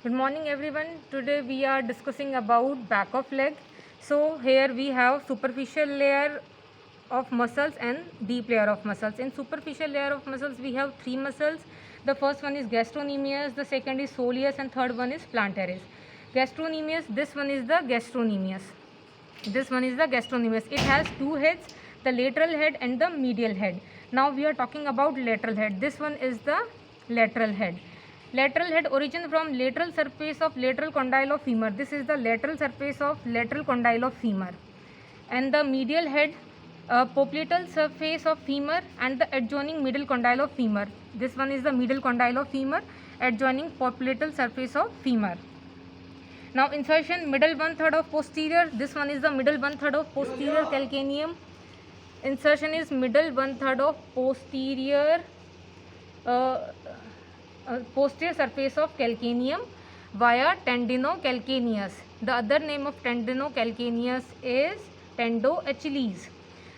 Good morning everyone. Today we are discussing about back of leg. So here we have superficial layer of muscles and deep layer of muscles. In superficial layer of muscles we have three muscles. The first one is gastrocnemius, the second is soleus, and third one is plantaris. Gastrocnemius, this one is the gastrocnemius. This one is the gastrocnemius. It has two heads, the lateral head and the medial head. Now we are talking about lateral head. This one is the lateral head. Lateral head origin from lateral surface of lateral condyle of femur. This is the lateral surface of lateral condyle of femur. And the medial head, popliteal surface of femur and the adjoining middle condyle of femur. This one is the middle condyle of femur, adjoining popliteal surface of femur. Now insertion, middle 1/3 of posterior. This one is the middle 1/3 of posterior calcaneum. Insertion is middle 1/3 of posterior posterior surface of calcaneum via tendinocalcaneus. The other name of tendinocalcaneus is tendo-Achilles.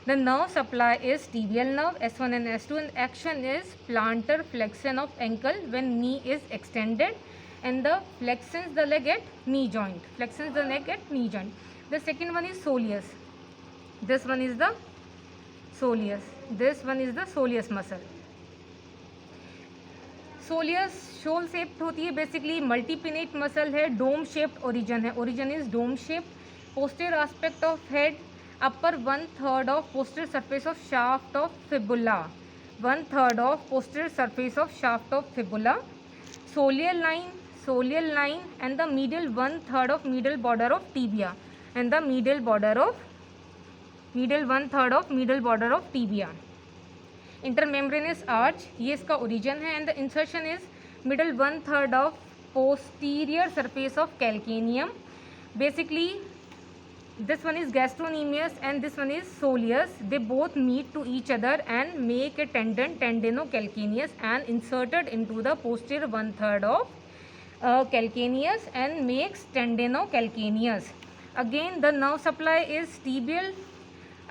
The nerve supply is tibial nerve S1 and S2, and action is plantar flexion of ankle when knee is extended, and the flexions the leg at knee joint. Flexions the leg at knee joint. The second one is soleus. This one is the soleus. This one is the soleus muscle. Soleus sole shaped होती है, basically multipinnate muscle है, dome shaped origin है. Origin is dome shaped. Posterior aspect of head, upper 1/3 of posterior surface of shaft of fibula. 1/3 of posterior surface of shaft of fibula. Soleal line and the medial 1/3 of medial border of tibia, and the medial 1/3 of medial border of tibia. Intermembranous arch, ये इसका origin है, and the insertion is middle 1/3 of posterior surface of calcaneum. Basically this one is gastrocnemius and this one is soleus. They both meet to each other and make a tendon, tendinocalcaneus, and inserted into the posterior 1/3 of calcaneus and makes tendinocalcaneus. Again the nerve supply is tibial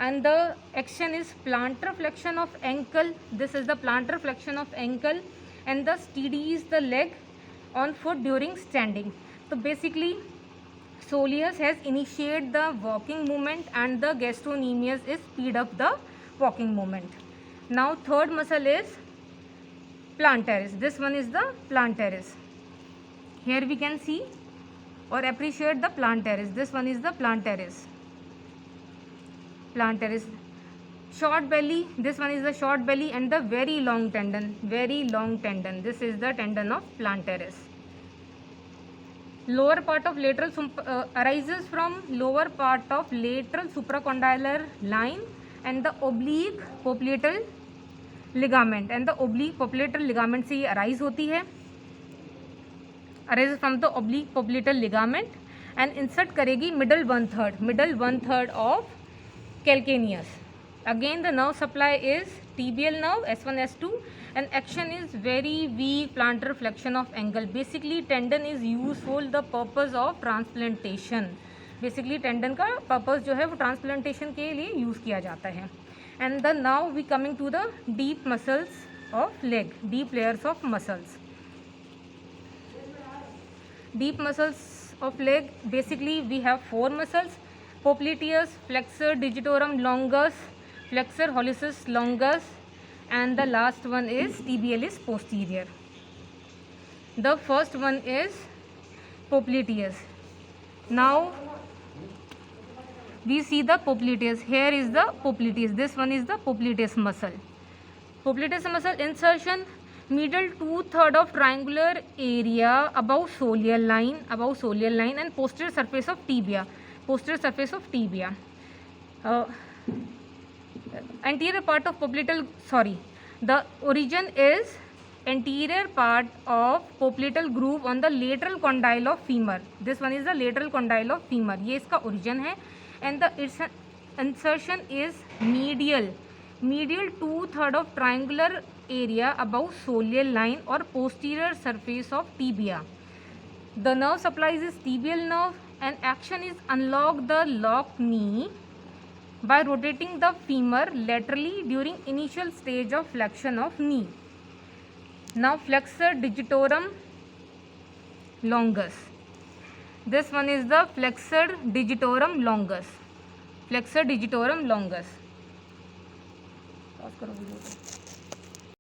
and the action is plantar flexion of ankle. This is the plantar flexion of ankle, and the steadies the leg on foot during standing. So basically soleus has initiated the walking movement and the gastrocnemius is speed up the walking movement. Now third muscle is plantaris. This one is the plantaris. Here we can see or appreciate the plantaris. This one is the plantaris. Short belly, this one is the short belly, and the very long tendon. This is the tendon of plantaris. Lower part of lateral arises from lower part of lateral supracondylar line and the oblique popliteal ligament, and the oblique popliteal ligament से ये arise होती है, arises from the oblique popliteal ligament and insert करेगी middle 1/3 of calcaneus. Again the nerve supply is tibial nerve S1 S2, and action is very weak plantar flexion of ankle. Basically tendon is useful the purpose of transplantation. Basically tendon का purpose जो है वो transplantation के लिए use किया जाता है. And the now we coming to the deep muscles of leg, deep layers of muscles. Deep muscles of leg, basically we have four muscles: popliteus, flexor digitorum longus, flexor hallucis longus, and the last one is tibialis posterior. The first one is popliteus. Now we see the popliteus. Here is the popliteus. This one is the popliteus muscle. Popliteus muscle insertion, middle 2/3 of triangular area above soleal line and posterior surface of tibia. Anterior part of the origin is anterior part of popliteal groove on the lateral condyle of femur. This one is the lateral condyle of femur. ये इसका origin है, and the insertion is medial 2/3 of triangular area above soleal line or posterior surface of tibia. The nerve supplies is tibial nerve, and action is unlock the locked knee by rotating the femur laterally during initial stage of flexion of knee. Now flexor digitorum longus. This one is the flexor digitorum longus. Flexor digitorum longus. Pause करो video को.